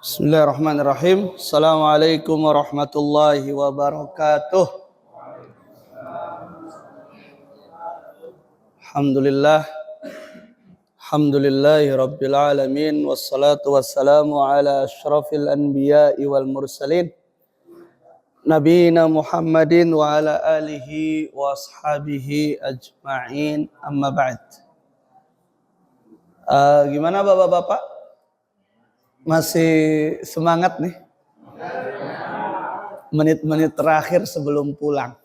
Bismillahirrahmanirrahim. Assalamualaikum warahmatullahi wabarakatuh. Alhamdulillah. Alhamdulillahi rabbil alamin. Wassalatu wassalamu ala asyrafil anbiya'i wal mursalin. Nabiyina Muhammadin wa ala alihi wa ashabihi ajma'in. Amma ba'd. Gimana bapak-bapak? Masih semangat nih? Menit-menit terakhir sebelum pulang.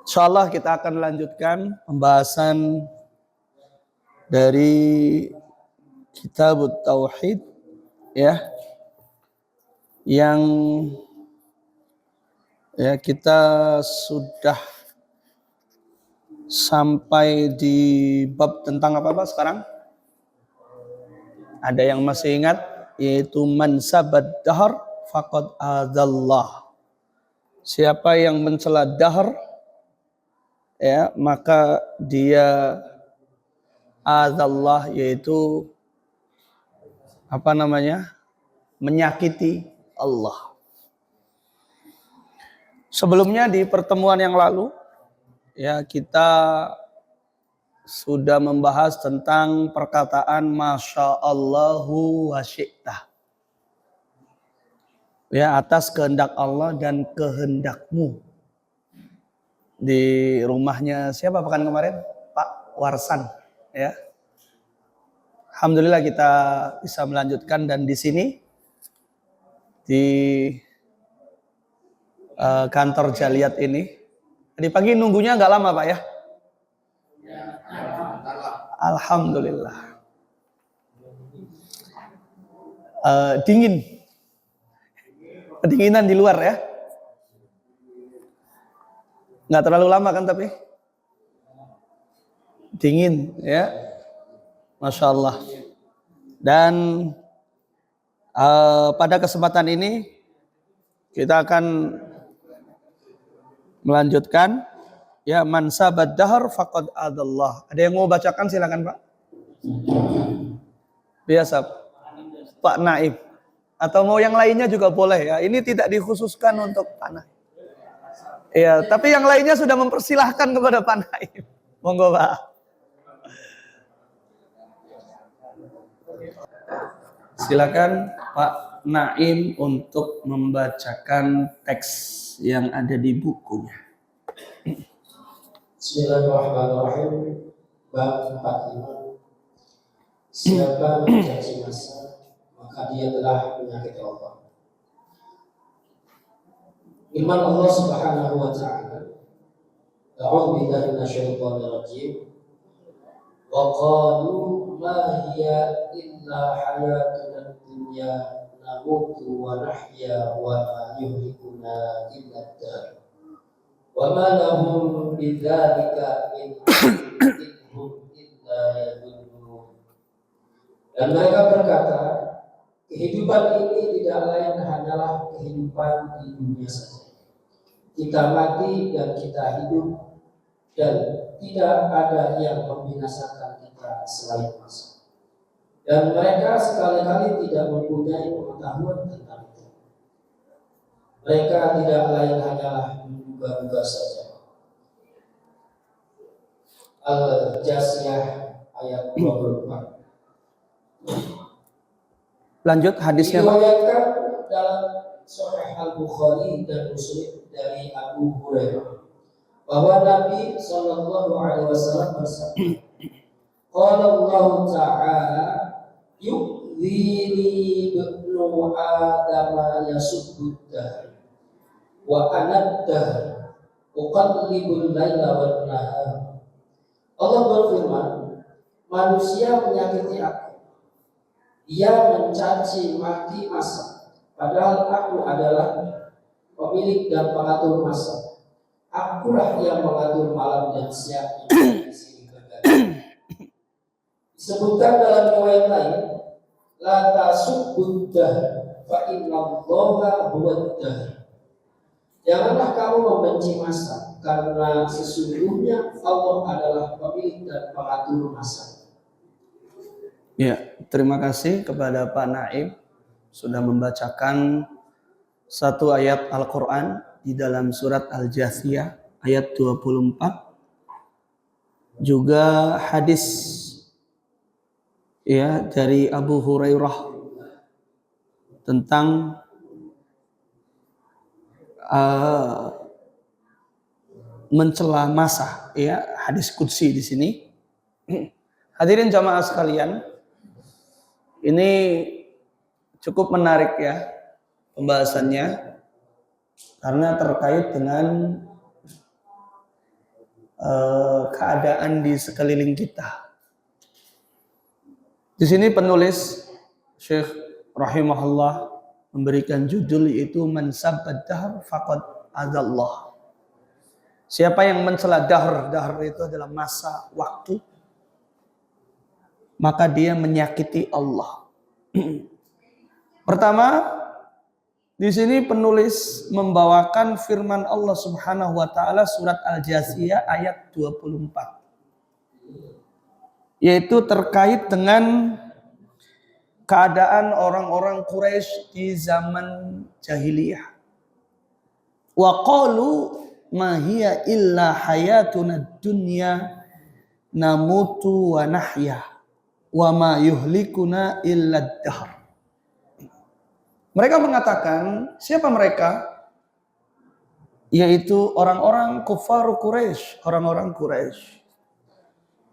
Insyaallah kita akan lanjutkan pembahasan dari Kitab Tauhid ya. Yang ya kita sudah sampai di bab tentang apa Pak sekarang? Ada yang masih ingat, yaitu man sabad dahr faqad adallah. Siapa yang mencela dahr, ya maka dia adallah, yaitu menyakiti Allah. Sebelumnya di pertemuan yang lalu, ya kita sudah membahas tentang perkataan Masya Allahu wa syi'ta. Ya, atas kehendak Allah dan kehendakmu. Di rumahnya siapa pekan kemarin? Pak Warsan. Ya. Alhamdulillah kita bisa melanjutkan, dan di sini di kantor Jaliyat ini. Tadi pagi nunggunya nggak lama Pak ya? Alhamdulillah. Dingin. Kedinginan di luar ya. Nggak terlalu lama kan tapi? Dingin ya. Masya Allah. Dan pada kesempatan ini kita akan melanjutkan ya, man sabad dahr faqad adallah. Ada yang mau bacakan silakan Pak. Biasa Pak Naib. Atau mau yang lainnya juga boleh ya. Ini tidak dikhususkan untuk Pak Naib. Ya, tapi yang lainnya sudah mempersilahkan kepada Pak Naib. Monggo Pak. Silakan Pak Naim untuk membacakan teks yang ada di bukunya. Bismillahirrahmanirrahim. Bab 45. Siapa mencaci masa, maka dia telah menyakiti Allah. Firman Allah Subhanahu wa ta'ala, A'udzu billahi minasyaitonir rajim. Wa qalu ma hiya illa hayatuna dunya namutu wa nahya wa ma yuhlikuna illa ad-dahr. Wa ma lahum bidzalika min ilmin illa yadhunnun. Dan mereka berkata, kehidupan ini tidak lain hanyalah kehidupan di dunia saja. Kita mati dan kita hidup, dan tidak ada yang membinasakan kita selain masa. Dan mereka sekali-kali tidak mempunyai pengetahuan tentang itu. Mereka tidak lain hanyalah menduga-duga saja. Al-Jasiyah ayat 24. Lanjut hadisnya Pak. Diriwayatkan dalam Sahih Al-Bukhari dan Muslim dari Abu Hurairah bahwa Nabi sallallahu alaihi wasallam bersabda, qala Allah ta'ala yu'dhini ibnu Adam yasubbud dahr wa anad dahr uqallibul laila wan nahar. Allah berfirman, manusia menyakiti aku, dia mencaci maki masa, padahal aku adalah pemilik dan pengatur masa. Akulah yang mengatur malam dan siang di sini berganti. Disebutkan dalam riwayat lain, la tasubbud dahr fa innallaha huwad dahr. Janganlah kamu membenci masa, karena sesungguhnya Allah adalah pemilik dan pengatur masa. Ya, terima kasih kepada Pak Naib sudah membacakan satu ayat Al-Quran di dalam surat Al-Jathiyah ayat 24. Juga hadis ya dari Abu Hurairah tentang mencela masa, ya, hadis qudsi di sini. Hadirin jamaah sekalian, ini cukup menarik ya pembahasannya karena terkait dengan keadaan di sekeliling kita. Di sini penulis Syekh rahimahullah memberikan judul yaitu man sabbad dahr faqad adallah. Siapa yang mencela dahr, dahr itu adalah masa waktu, maka dia menyakiti Allah. Pertama, di sini penulis membawakan firman Allah Subhanahu wa taala surat Al-Jathiyah ayat 24. Yaitu terkait dengan keadaan orang-orang Quraisy di zaman jahiliyah. Wa qalu ma hiya illa hayatuna dunya namutu wa nahya wa ma yuhlikuna illa ad-dahr. Mereka mengatakan, siapa mereka? Yaitu orang-orang kufar Quraisy, orang-orang Quraisy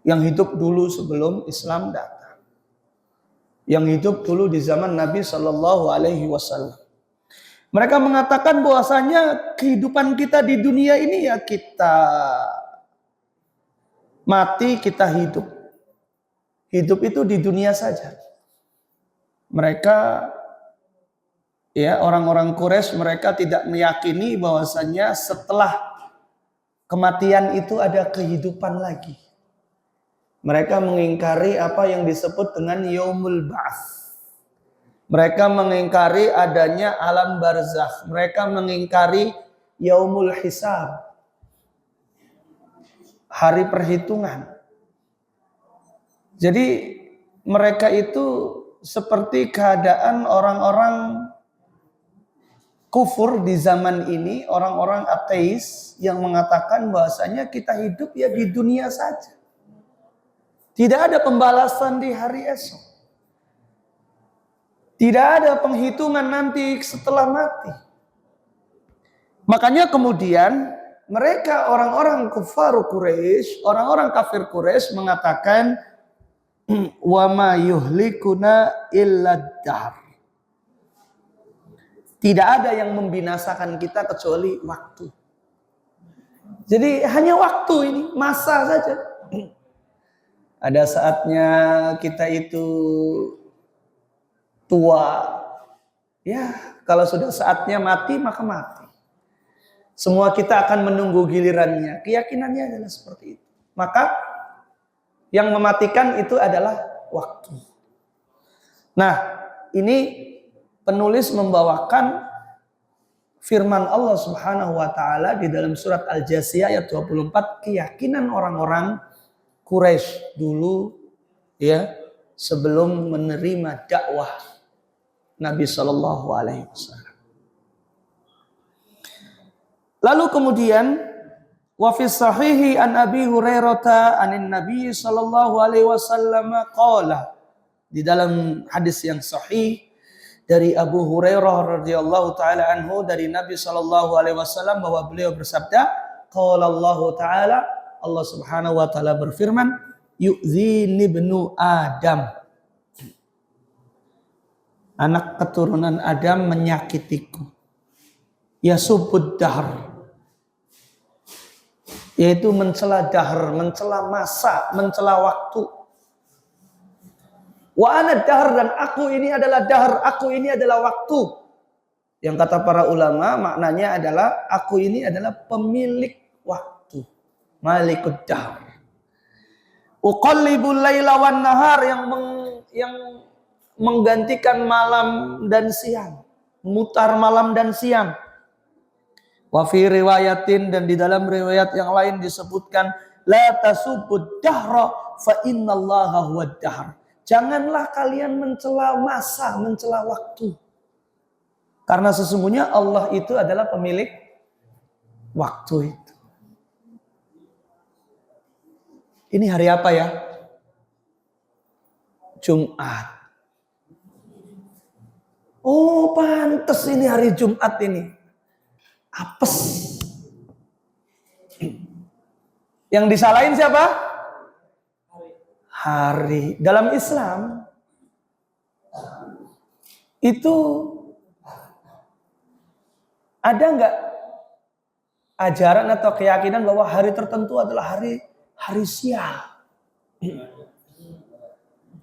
yang hidup dulu sebelum Islam datang, yang hidup dulu di zaman Nabi Shallallahu Alaihi Wasallam. Mereka mengatakan bahwasanya kehidupan kita di dunia ini ya kita mati, kita hidup. Hidup itu di dunia saja. Mereka, ya, orang-orang Quraisy, mereka tidak meyakini bahwasanya setelah kematian itu ada kehidupan lagi. Mereka mengingkari apa yang disebut dengan yaumul ba'ats. Mereka mengingkari adanya alam barzakh. Mereka mengingkari yaumul hisab, hari perhitungan. Jadi mereka itu seperti keadaan orang-orang kufur di zaman ini, orang-orang ateis yang mengatakan bahwasanya kita hidup ya di dunia saja. Tidak ada pembalasan di hari esok. Tidak ada penghitungan nanti setelah mati. Makanya kemudian mereka orang-orang kufar Quraisy, orang-orang kafir Quraisy mengatakan wa ma yuhlikuna illa ad-dahr. Tidak ada yang membinasakan kita kecuali waktu. Jadi hanya waktu ini, masa saja. Ada saatnya kita itu tua. Ya, kalau sudah saatnya mati, maka mati. Semua kita akan menunggu gilirannya. Keyakinannya adalah seperti itu. Maka yang mematikan itu adalah waktu. Nah, ini penulis membawakan firman Allah Subhanahu wa taala di dalam surat Al-Jathiyah ayat 24, keyakinan orang-orang Quraisy dulu ya sebelum menerima dakwah Nabi Shallallahu alaihi wasallam. Lalu kemudian wa fi sahihi an Abi Hurairah anin Nabi Shallallahu alaihi wasallam qala, di dalam hadis yang sahih dari Abu Hurairah radhiyallahu taala anhu dari Nabi sallallahu alaihi wasallam bahwa beliau bersabda, qala Allah taala, Allah Subhanahu wa taala berfirman, yu'zini ibnu Adam. Anak keturunan Adam menyakitiku. Yasubbud dahr. Yaitu mencela dahr, mencela masa, mencela waktu. Wa ana dahr, dan aku ini adalah dahr, aku ini adalah waktu. Yang kata para ulama maknanya adalah aku ini adalah pemilik waktu. Malikud dahr. Uqallibul laila wan nahar, yang menggantikan malam dan siang, mutar malam dan siang. Wa fi riwayatin, dan di dalam riwayat yang lain disebutkan la tasubbud dahra fa innallaha huwad dahr. Janganlah kalian mencela masa, mencela waktu. Karena sesungguhnya Allah itu adalah pemilik waktu itu. Ini hari apa ya? Jumat. Oh, pantes ini hari Jumat ini. Apes. Yang disalahin siapa? Hari. Dalam Islam itu ada nggak ajaran atau keyakinan bahwa hari tertentu adalah hari sial?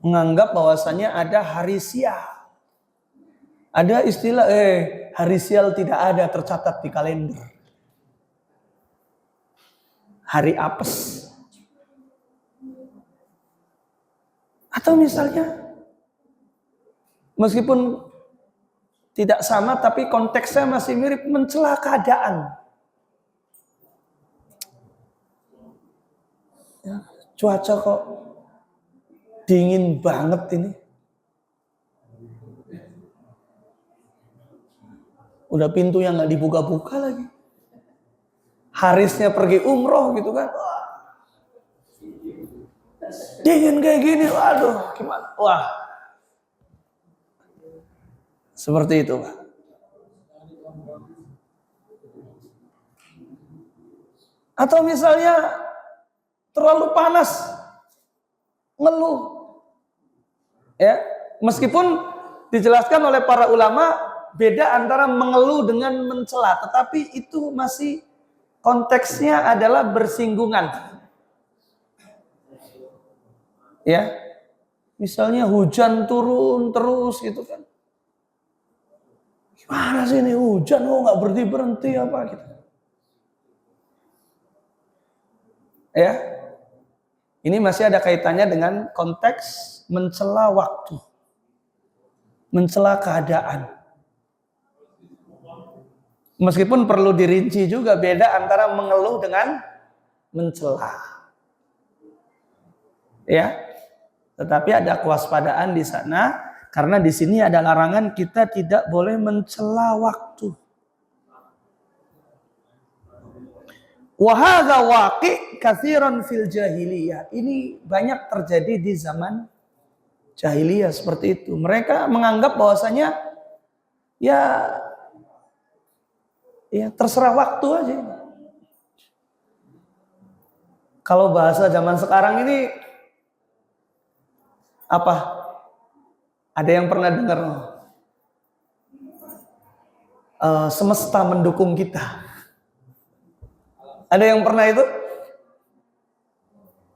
Menganggap bahwasannya ada hari sial. Ada istilah hari sial tidak ada tercatat di kalender. Hari apes. Atau misalnya meskipun tidak sama tapi konteksnya masih mirip, mencela keadaan. Ya, cuaca kok dingin banget ini. Udah pintu yang nggak dibuka-buka lagi. Harisnya pergi umroh gitu kan. Wah. Dingin kayak gini, waduh gimana? Wah. Seperti itu, Pak. Atau misalnya terlalu panas, ngeluh. Ya, meskipun dijelaskan oleh para ulama beda antara mengeluh dengan mencela, tetapi itu masih konteksnya adalah bersinggungan. Ya. Misalnya hujan turun terus gitu kan. Gimana sih ini hujan kok nggak berhenti apa gitu. Ya. Ini masih ada kaitannya dengan konteks mencela waktu. Mencela keadaan. Meskipun perlu dirinci juga beda antara mengeluh dengan mencela. Ya. Tetapi ada kewaspadaan di sana karena di sini ada larangan kita tidak boleh mencela waktu. Wa hadza waqi' katsiran fil jahiliyah. Ini banyak terjadi di zaman jahiliyah seperti itu. Mereka menganggap bahwasanya ya terserah waktu aja. Kalau bahasa zaman sekarang ini apa? Ada yang pernah dengar? Semesta mendukung kita. Ada yang pernah itu?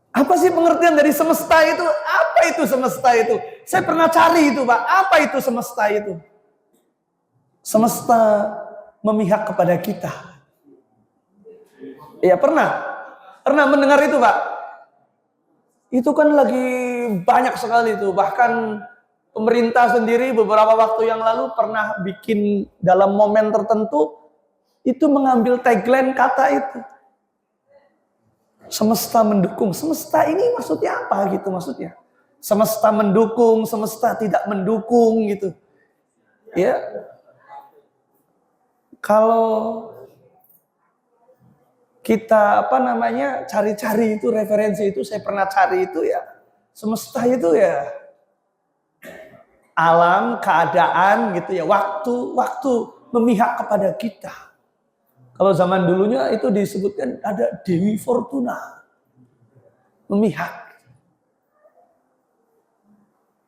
Apa sih pengertian dari semesta itu? Apa itu semesta itu? Saya pernah cari itu, Pak. Apa itu semesta itu? Semesta memihak kepada kita. Iya, pernah mendengar itu, Pak. Itu kan lagi banyak sekali itu. Bahkan pemerintah sendiri beberapa waktu yang lalu pernah bikin dalam momen tertentu itu mengambil tagline kata itu. Semesta mendukung. Semesta ini maksudnya apa gitu maksudnya? Semesta mendukung, semesta tidak mendukung gitu. Ya. Kalau kita cari-cari itu referensi itu, saya pernah cari itu ya, semesta itu ya alam, keadaan gitu ya, waktu memihak kepada kita. Kalau zaman dulunya itu disebutkan ada Dewi Fortuna memihak.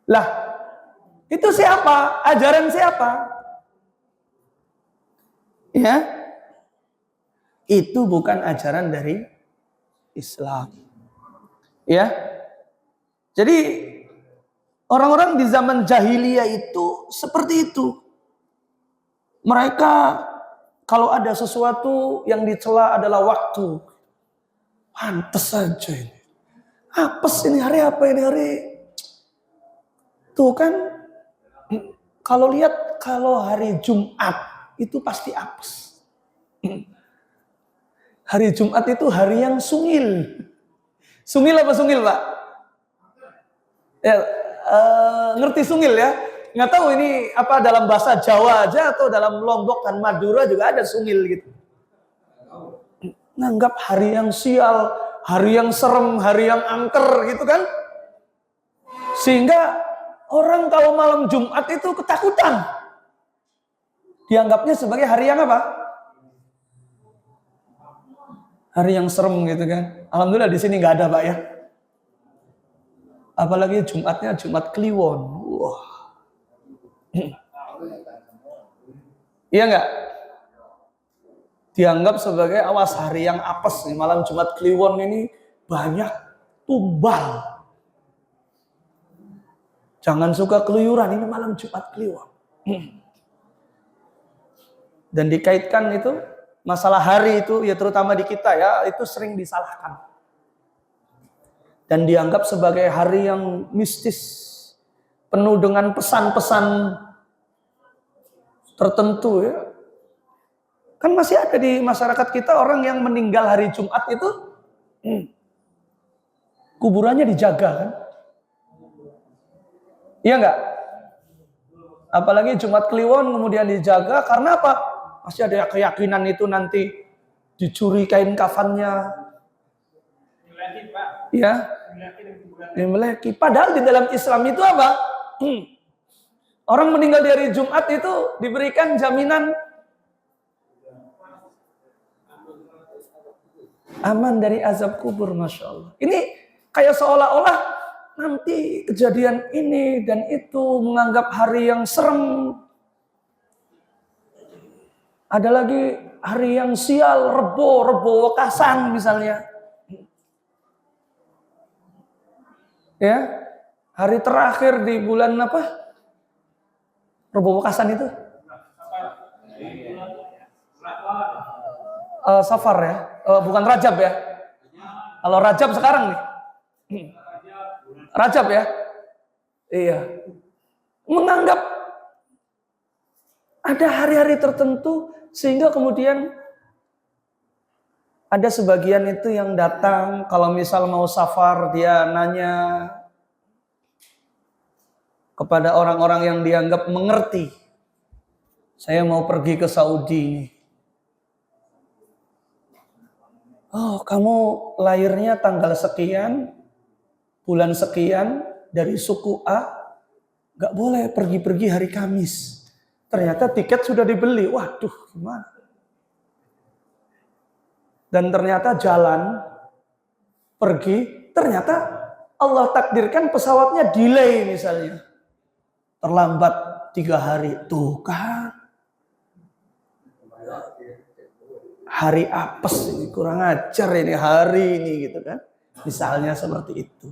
Lah, itu siapa? Ajaran siapa? Ya. Itu bukan ajaran dari Islam. Ya. Jadi orang-orang di zaman jahiliyah itu seperti itu. Mereka kalau ada sesuatu yang dicela adalah waktu. Pantes saja ini. Apes ini hari apa ini hari? Tuh kan kalau lihat kalau hari Jumat itu pasti apes. Hari Jumat itu hari yang sungil. Sungil apa sungil, Pak? Ya, ngerti sungil ya. Nggak tahu ini apa dalam bahasa Jawa aja atau dalam Lombok dan Madura juga ada sungil gitu. Nganggap hari yang sial, hari yang serem, hari yang angker gitu kan. Sehingga orang kalau malam Jumat itu ketakutan. Dianggapnya sebagai hari yang apa? Hari yang serem gitu kan. Alhamdulillah di sini nggak ada Pak ya. Apalagi Jumatnya Jumat Kliwon. Wah. Iya nggak? Dianggap sebagai awas hari yang apes nih, malam Jumat Kliwon ini banyak tumbal. Jangan suka keluyuran, ini malam Jumat Kliwon. Dan dikaitkan itu masalah hari itu ya terutama di kita ya itu sering disalahkan. Dan dianggap sebagai hari yang mistis, penuh dengan pesan-pesan tertentu ya. Kan masih ada di masyarakat kita orang yang meninggal hari Jumat itu kuburannya dijaga kan? Iya enggak? Apalagi Jumat Kliwon kemudian dijaga karena apa? Masih ada keyakinan itu nanti dicuri kain kafannya. Ya, dimiliki. Padahal di dalam Islam itu apa? Orang meninggal di hari Jumat itu diberikan jaminan aman dari azab kubur, Masya Allah. Ini kayak seolah-olah nanti kejadian ini dan itu menganggap hari yang serem. Ada lagi hari yang sial, Rebo Wekasan misalnya. Ya, hari terakhir di bulan apa? Rebo Wekasan itu? Safar ya, bukan Rajab ya. Kalau Rajab sekarang nih, Rajab ya, iya. Menganggap ada hari-hari tertentu sehingga kemudian ada sebagian itu yang datang kalau misal mau safar dia nanya kepada orang-orang yang dianggap mengerti. Saya mau pergi ke Saudi nih. Oh, kamu lahirnya tanggal sekian, bulan sekian, dari suku A, gak boleh pergi-pergi hari Kamis. Ternyata tiket sudah dibeli, waduh gimana? Dan ternyata jalan, pergi, ternyata Allah takdirkan pesawatnya delay misalnya. Terlambat 3 hari, tuh kan. Hari apes ini, kurang ajar ini hari ini gitu kan. Misalnya seperti itu.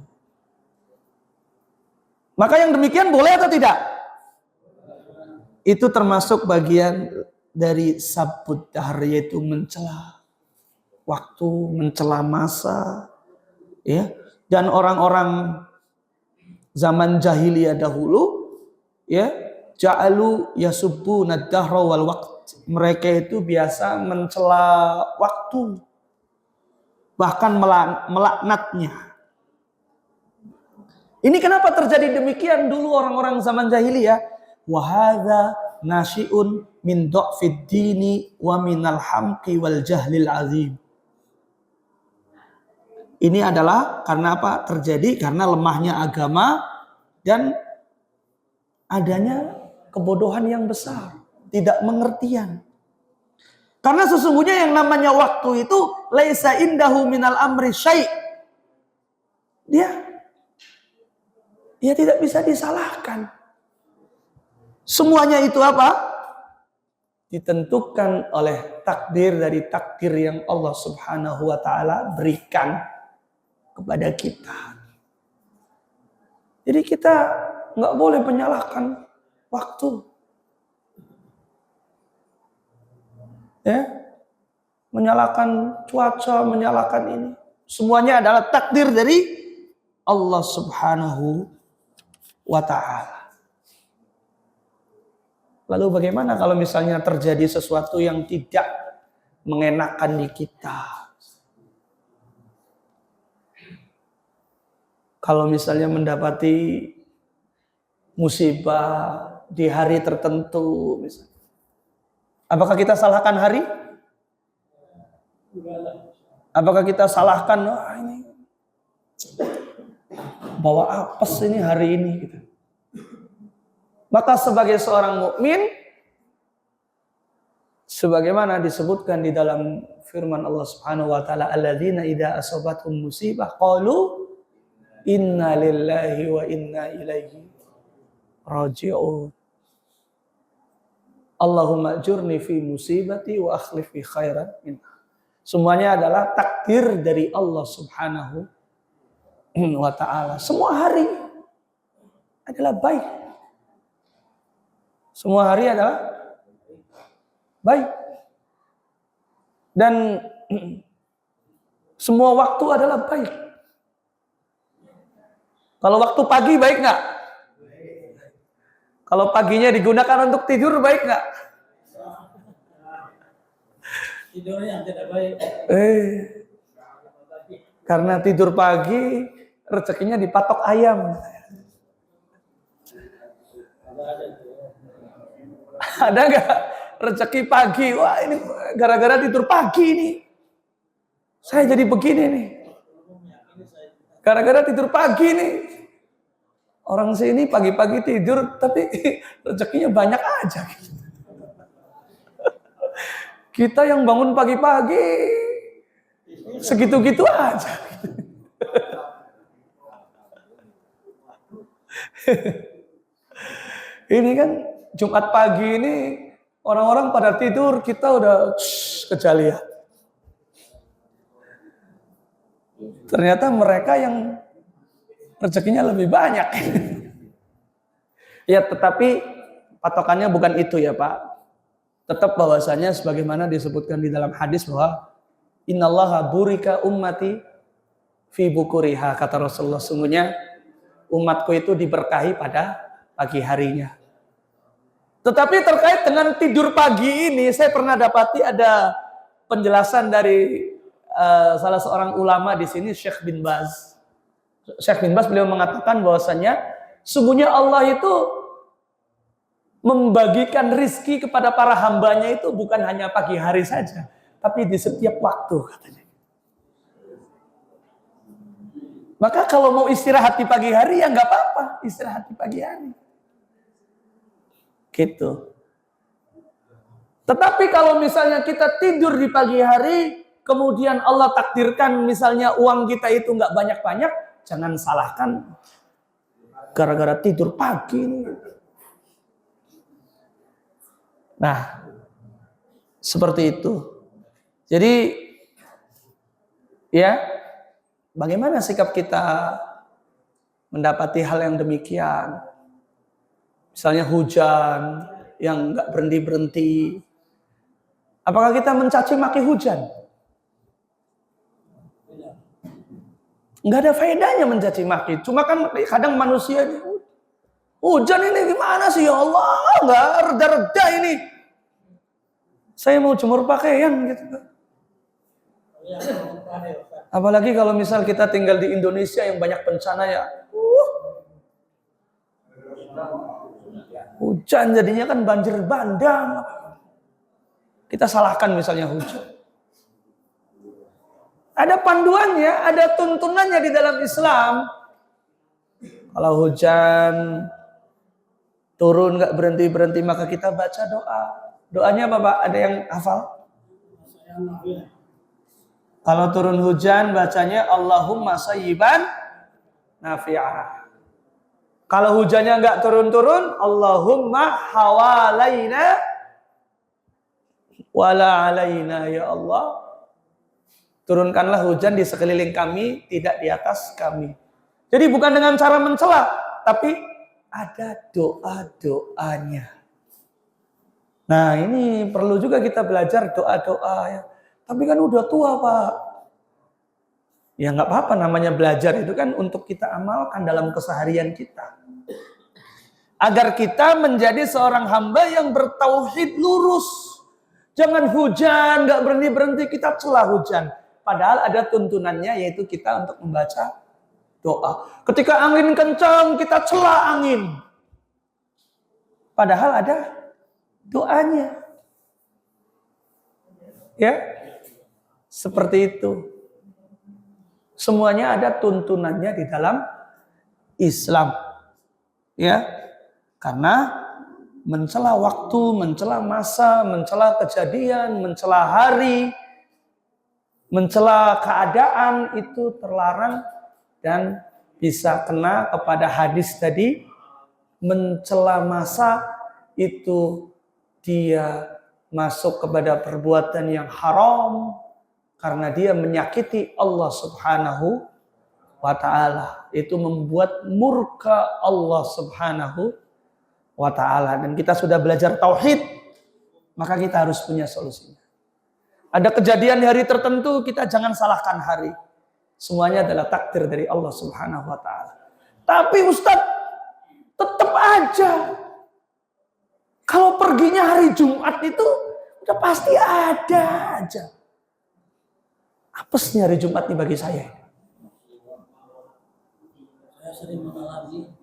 Maka yang demikian boleh atau tidak? Itu termasuk bagian dari sabut dahr, yaitu mencela waktu, mencela masa. Ya. Dan orang-orang zaman jahiliyah dahulu ya, ja'alu yasubbuna dahra wal waqt. Mereka itu biasa mencela waktu, bahkan melaknatnya. Ini kenapa terjadi demikian dulu orang-orang zaman jahiliyah? Wa hadza nasyi'un min dha'fid dini wa minal hamqi wal jahlil azim. Ini adalah karena apa? Terjadi karena lemahnya agama dan adanya kebodohan yang besar, tidak mengertian. Karena sesungguhnya yang namanya waktu itu laisa indahu minal amri syai'. Dia tidak bisa disalahkan. Semuanya itu apa? Ditentukan oleh takdir dari takdir yang Allah Subhanahu wa taala berikan kepada kita. Jadi kita nggak boleh menyalahkan waktu. Ya, menyalahkan cuaca, menyalahkan ini. Semuanya adalah takdir dari Allah Subhanahu wa ta'ala. Lalu bagaimana kalau misalnya terjadi sesuatu yang tidak mengenakan di kita? Kalau misalnya mendapati musibah di hari tertentu misalnya. Apakah kita salahkan hari? Apakah kita salahkan, ini bawa apes ini hari ini gitu. Maka sebagai seorang mukmin, sebagaimana disebutkan di dalam firman Allah Subhanahu wa taala, alladzina idza asabathum musibah qalu inna lillahi wa inna ilaihi raji'un. Allahumma ajurni fi musibati wa akhlif fi khairan minha. Semuanya adalah takdir dari Allah Subhanahu wa taala. Semua hari adalah baik. Semua hari adalah baik. Dan semua waktu adalah baik. Kalau waktu pagi baik nggak? Kalau paginya digunakan untuk tidur baik nggak? Tidurnya tidak baik. Karena tidur pagi rezekinya dipatok ayam. Ada nggak rezeki pagi? Wah ini gara-gara tidur pagi nih. Saya jadi begini nih. Gara-gara tidur pagi nih. Orang sini pagi-pagi tidur tapi rezekinya banyak aja. Kita yang bangun pagi-pagi segitu-gitu aja. Ini kan Jumat pagi ini orang-orang pada tidur, kita udah kejalian. Ternyata mereka yang rezekinya lebih banyak. Ya, tetapi patokannya bukan itu ya Pak. Tetap bahwasanya sebagaimana disebutkan di dalam hadis bahwa innallaha burika ummati fi bukuriha, kata Rasulullah, sungguhnya umatku itu diberkahi pada pagi harinya. Tetapi terkait dengan tidur pagi ini, saya pernah dapati ada penjelasan dari salah seorang ulama di sini, Syekh bin Baz. Syekh bin Baz beliau mengatakan bahwasanya sungguhnya Allah itu membagikan rizki kepada para hambanya itu bukan hanya pagi hari saja, tapi di setiap waktu katanya. Maka kalau mau istirahat di pagi hari ya nggak apa-apa, istirahat di pagi hari. Gitu. Tetapi kalau misalnya kita tidur di pagi hari, kemudian Allah takdirkan misalnya uang kita itu nggak banyak-banyak, jangan salahkan gara-gara tidur pagi ini. Nah, seperti itu. Jadi, ya, bagaimana sikap kita mendapati hal yang demikian? Misalnya hujan yang nggak berhenti-berhenti. Apakah kita mencaci maki hujan? Nggak ada faedahnya mencaci maki. Cuma kan kadang manusia ini, hujan ini gimana sih ya Allah? Nggak reda-reda ini. Saya mau jemur pakaian gitu. Apalagi kalau misal kita tinggal di Indonesia yang banyak bencana ya. Hujan jadinya kan banjir bandang. Kita salahkan misalnya hujan. Ada panduannya, ada tuntunannya di dalam Islam. Kalau hujan turun nggak berhenti-berhenti, maka kita baca doa. Doanya apa Pak? Ada yang hafal? Kalau turun hujan bacanya Allahumma sayyiban nafi'ah. Kalau hujannya nggak turun-turun, Allahumma hawalaina wala alaina, ya Allah. Turunkanlah hujan di sekeliling kami, tidak di atas kami. Jadi bukan dengan cara mencela, tapi ada doa-doanya. Nah ini perlu juga kita belajar doa-doa ya. Tapi kan udah tua Pak. Ya nggak apa-apa, namanya belajar itu kan untuk kita amalkan dalam keseharian kita. Agar kita menjadi seorang hamba yang bertauhid lurus. Jangan hujan, nggak berhenti-berhenti kita celah hujan. Padahal ada tuntunannya yaitu kita untuk membaca doa. Ketika angin kencang kita celah angin. Padahal ada doanya. Ya, seperti itu. Semuanya ada tuntunannya di dalam Islam. Ya, karena mencela waktu, mencela masa, mencela kejadian, mencela hari, mencela keadaan itu terlarang dan bisa kena kepada hadis tadi. Mencela masa itu dia masuk kepada perbuatan yang haram karena dia menyakiti Allah Subhanahu wa ta'ala. Itu membuat murka Allah Subhanahu wa ta'ala. Dan kita sudah belajar tauhid, maka kita harus punya solusinya. Ada kejadian di hari tertentu, kita jangan salahkan hari. Semuanya adalah takdir dari Allah Subhanahu wa ta'ala. Tapi Ustadz, tetap aja kalau perginya hari Jumat itu udah pasti ada aja. Apesnya hari Jumat nih bagi saya. Saya sering mengalami.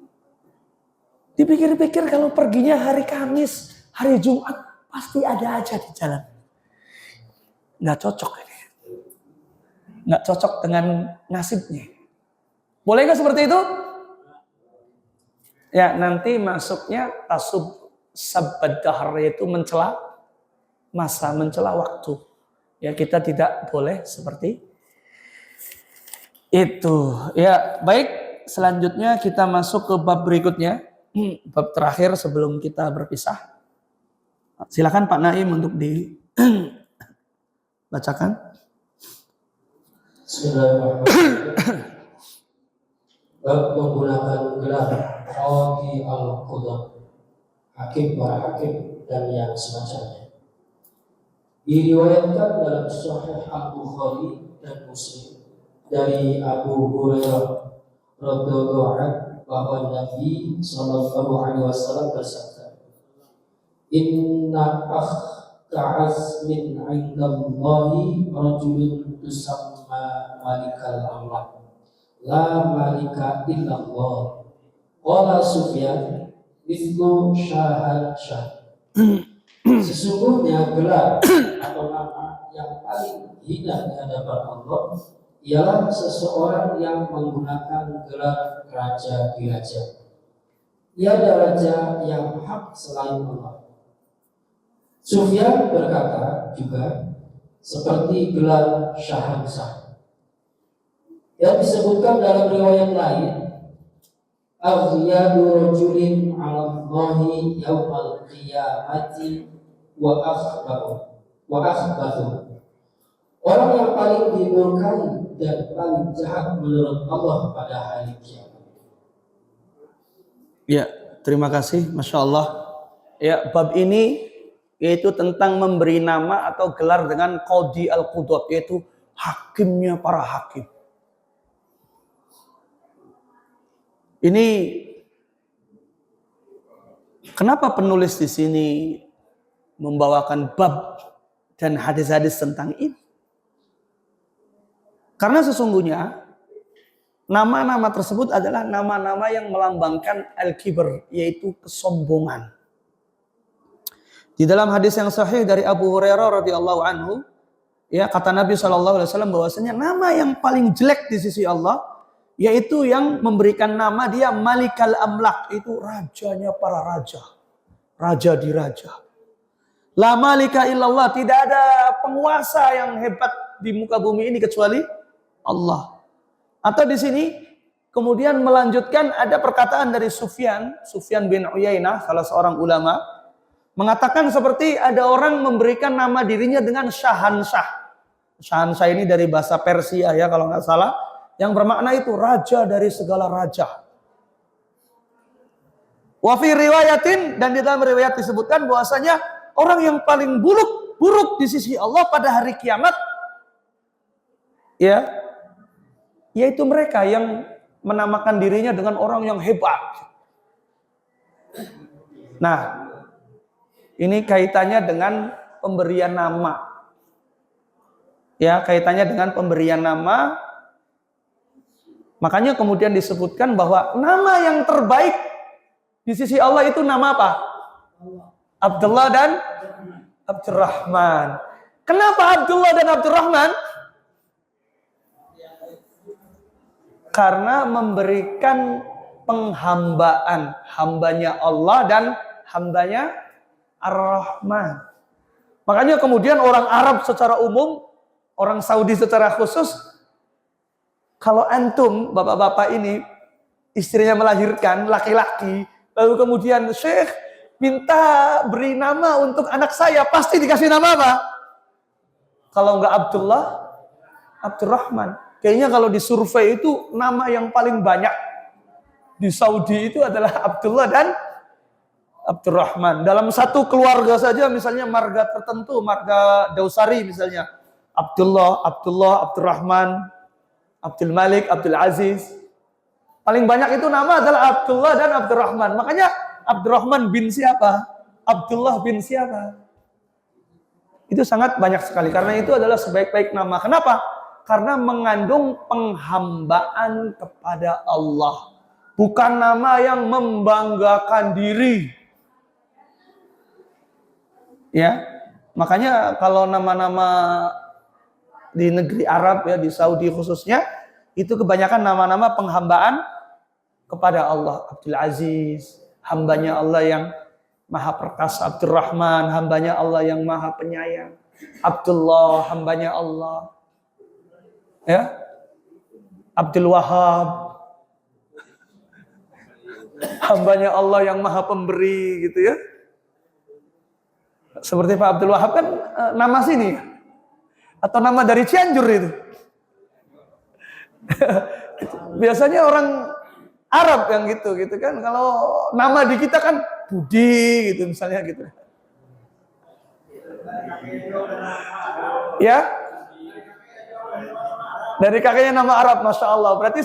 Dipikir-pikir kalau perginya hari Kamis, hari Jumat pasti ada aja di jalan. Nggak cocok ini. Nggak cocok dengan nasibnya. Boleh nggak seperti itu? Ya, nanti masuknya tasub sabad dahr, yaitu mencela masa, mencela waktu. Ya, kita tidak boleh seperti itu. Ya, baik, selanjutnya kita masuk ke bab berikutnya. Bab terakhir sebelum kita berpisah. Silakan Pak Naim untuk dibacakan. Bismillahirrahmanirrahim. Bab menggunakan gelar qadhi al-qudhat, hakim para hakim dan yang semacamnya. Diriwayatkan dalam Sahih Al-Bukhari dan Muslim dari Abu Hurairah radhiyallahu anhu bahwa Nabi sallallahu alaihi wasallam bersabda, "Inna ta'azmin 'indallahi rajulun tusamma malikal amlak. La malika illallah." Qala Sufyan mithlu syahan syah. Sesungguhnya gelar atau nama yang paling hina di hadapan Allah ialah seseorang yang menggunakan gelar raja di raja. Tiada raja yang hak selain Allah. Sufyan berkata juga seperti gelar syahansah. Yang disebutkan dalam riwayat lain, aghyadu rajulin 'ala Allahi yaumal qiyamati wa akhbathu. Orang yang paling dimurkai dan paling jahat menurut Allah pada hari kiamat. Ya, terima kasih, Masya Allah. Ya, bab ini yaitu tentang memberi nama atau gelar dengan qadhi al-qudhat, yaitu hakimnya para hakim. Ini kenapa penulis di sini membawakan bab dan hadis-hadis tentang ini? Karena sesungguhnya nama-nama tersebut adalah nama-nama yang melambangkan al-kibr, yaitu kesombongan. Di dalam hadis yang sahih dari Abu Hurairah radhiyallahu anhu, ya, kata Nabi SAW bahwasanya nama yang paling jelek di sisi Allah yaitu yang memberikan nama dia Malikal Amlak, itu rajanya para raja, raja di raja. La malika illallah, tidak ada penguasa yang hebat di muka bumi ini kecuali Allah. Atau di sini kemudian melanjutkan ada perkataan dari Sufyan bin Uyainah, salah seorang ulama, mengatakan seperti ada orang memberikan nama dirinya dengan Syahansah. Syahansah ini dari bahasa Persia ya kalau nggak salah, yang bermakna itu raja dari segala raja. Wa fi riwayatin, dan di dalam riwayat disebutkan bahwasanya orang yang paling buruk di sisi Allah pada hari kiamat, ya, yaitu mereka yang menamakan dirinya dengan orang yang hebat. Nah, ini kaitannya dengan pemberian nama. Ya, kaitannya dengan pemberian nama. Makanya kemudian disebutkan bahwa nama yang terbaik di sisi Allah itu nama apa? Abdullah dan Abdurrahman. Kenapa Abdullah dan Abdurrahman? Karena memberikan penghambaan, hambanya Allah dan hambanya Ar-Rahman. Makanya kemudian orang Arab secara umum, orang Saudi secara khusus, kalau antum, bapak-bapak ini, istrinya melahirkan laki-laki, lalu kemudian Syekh minta beri nama untuk anak saya, pasti dikasih nama apa? Kalau enggak Abdullah, Abdurrahman. Kayaknya kalau disurvei itu nama yang paling banyak di Saudi itu adalah Abdullah dan Abdurrahman. Dalam satu keluarga saja, misalnya marga tertentu, marga Dausari misalnya, Abdullah, Abdurrahman, Abdul Malik, Abdul Aziz. Paling banyak itu nama adalah Abdullah dan Abdurrahman. Makanya Abdurrahman bin siapa? Abdullah bin siapa? Itu sangat banyak sekali. Karena itu adalah sebaik-baik nama. Kenapa? Karena mengandung penghambaan kepada Allah. Bukan nama yang membanggakan diri. Ya, makanya kalau nama-nama di negeri Arab ya, di Saudi khususnya, itu kebanyakan nama-nama penghambaan kepada Allah. Abdul Aziz, hambanya Allah yang maha perkasa. Abdurrahman, hambanya Allah yang maha penyayang. Abdullah, hambanya Allah. Ya, Abdul Wahab, hambanya Allah yang maha pemberi, gitu ya. Seperti Pak Abdul Wahab kan nama sini, atau nama dari Cianjur itu. Biasanya orang Arab yang gitu kan. Kalau nama di kita kan Budi gitu misalnya gitu. Ya, dari kakeknya nama Arab, masya Allah. Berarti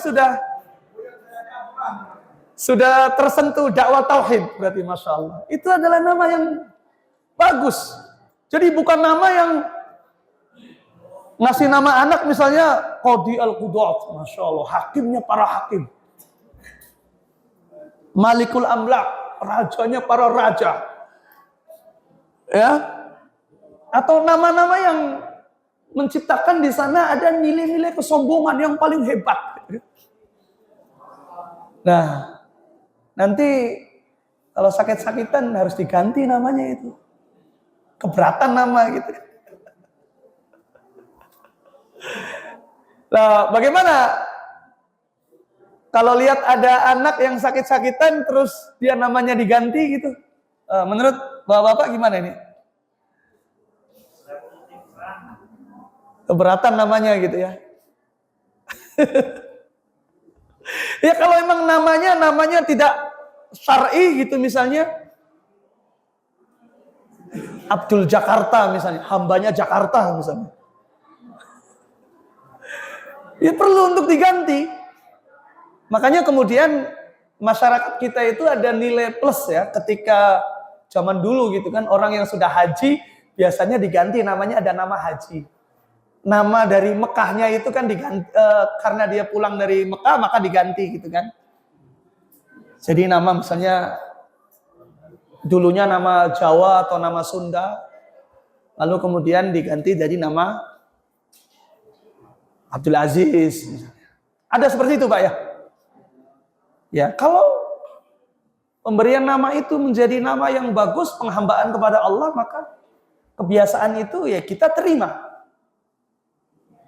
sudah tersentuh dakwah tauhid, berarti masya Allah. Itu adalah nama yang bagus. Jadi bukan nama yang ngasih nama anak misalnya Qadi Al-Qudat, masya Allah, hakimnya para hakim. Malikul Amlak, rajanya para raja. Ya. Atau nama-nama yang menciptakan di sana ada nilai-nilai kesombongan yang paling hebat. Nah, nanti kalau sakit-sakitan harus diganti namanya itu. Keberatan nama gitu. Nah, bagaimana kalau lihat ada anak yang sakit-sakitan terus dia namanya diganti gitu? Menurut bapak-bapak gimana ini? Keberatan namanya gitu ya. Ya kalau emang namanya tidak syar'i gitu misalnya. Abdul Jakarta misalnya, hambanya Jakarta misalnya. Ya perlu untuk diganti. Makanya kemudian masyarakat kita itu ada nilai plus ya, ketika zaman dulu gitu kan, orang yang sudah haji biasanya diganti namanya, ada nama haji. Nama dari Mekahnya itu kan diganti, karena dia pulang dari Mekah maka diganti gitu kan. Jadi nama misalnya dulunya nama Jawa atau nama Sunda, lalu kemudian diganti jadi nama Abdul Aziz. Ada seperti itu Pak ya? Ya, kalau pemberian nama itu menjadi nama yang bagus, penghambaan kepada Allah, maka kebiasaan itu ya kita terima.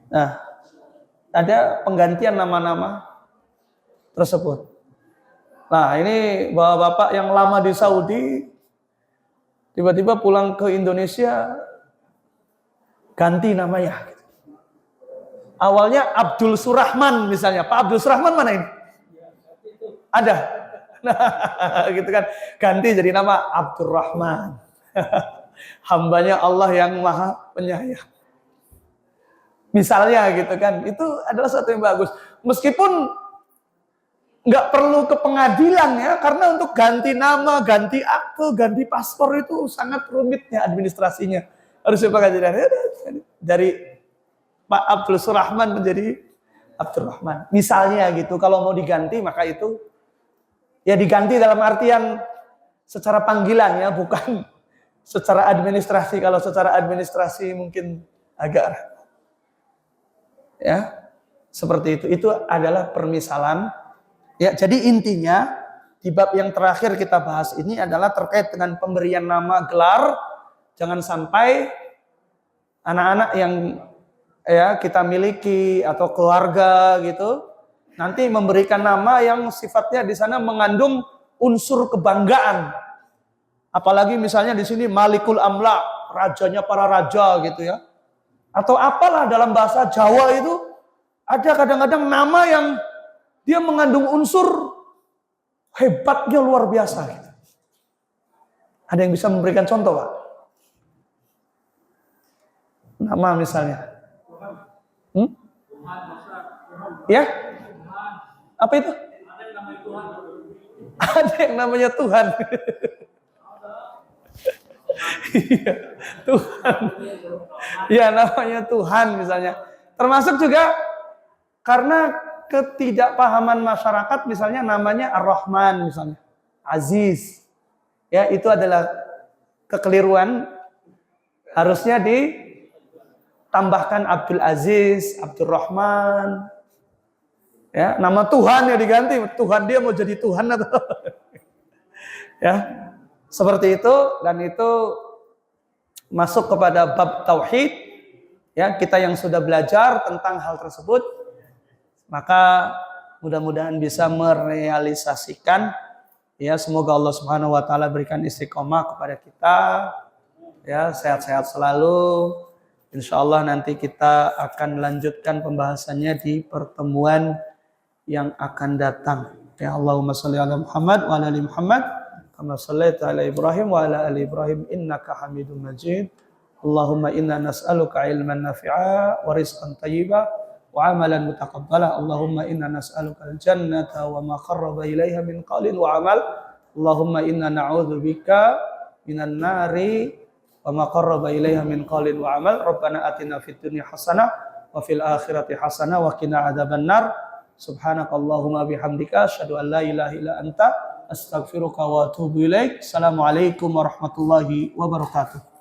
Nah, ada penggantian nama-nama tersebut. Nah, ini bapak-bapak yang lama di Saudi, tiba-tiba pulang ke Indonesia, ganti namanya. Awalnya Abdul Surahman misalnya. Pak Abdul Surahman mana ini? Ada. Nah, gitu kan. Ganti jadi nama Abdurrahman. Hambanya Allah yang maha penyayang. Misalnya gitu kan. Itu adalah satu yang bagus. Meskipun nggak perlu ke pengadilan ya, karena untuk ganti nama, ganti akte, ganti paspor itu sangat rumitnya administrasinya. Harus ke pengadilan. Dari Pak Abdul Surahman menjadi Abdurrahman. Misalnya gitu, kalau mau diganti maka itu ya diganti dalam artian secara panggilan ya, bukan secara administrasi. Kalau secara administrasi mungkin agak ya seperti itu. Itu adalah permisalan. Ya, jadi intinya di bab yang terakhir kita bahas ini adalah terkait dengan pemberian nama gelar. Jangan sampai anak-anak yang ya kita miliki atau keluarga gitu nanti memberikan nama yang sifatnya di sana mengandung unsur kebanggaan. Apalagi misalnya di sini Malikul Amlak, rajanya para raja gitu ya. Atau apalah dalam bahasa Jawa itu ada kadang-kadang nama yang dia mengandung unsur hebatnya luar biasa gitu. Ada yang bisa memberikan contoh, Pak? Nama misalnya. Ya? Apa itu? Ada yang namanya Tuhan. Iya, Tuhan. Ya, namanya Tuhan misalnya. Termasuk juga karena ketidakpahaman masyarakat misalnya namanya Ar-Rahman misalnya. Aziz. Ya, itu adalah kekeliruan. Harusnya ditambahkan Abdul Aziz, Abdul Rahman. Ya, nama Tuhan ya diganti. Tuhan dia mau jadi Tuhan atau ya. Seperti itu, dan itu masuk kepada bab tauhid. Ya, kita yang sudah belajar tentang hal tersebut, maka mudah-mudahan bisa merealisasikan. Ya, semoga Allah Subhanahu wa taala berikan istiqomah kepada kita. Ya, sehat-sehat selalu. Insyaallah nanti kita akan lanjutkan pembahasannya di pertemuan yang akan datang. Ya, Allahumma shalli ala Muhammad wa ala ali Muhammad kama shallaita ala Ibrahim wa ala ali Ibrahim innaka Hamidum Majid. Allahumma inna nas'aluka ilman nafi'a wa rizqan thayyiba wa amalan mutaqabbala. Allahumma inna nas'aluka al-jannata wa ma qarraba ilaiha min qawlin wa amal. Allahumma inna na'udzubika minan nari wa ma qarraba ilaiha min qawlin wa amal. Rabbana atina fid dunya hasanah wa fil akhirati hasanah wa qina adzabannar. Subhanakallahumma bihamdika asyhadu an la ilaha illa anta astaghfiruka wa atubu ilaik. Assalamualaikum warahmatullahi wabarakatuh.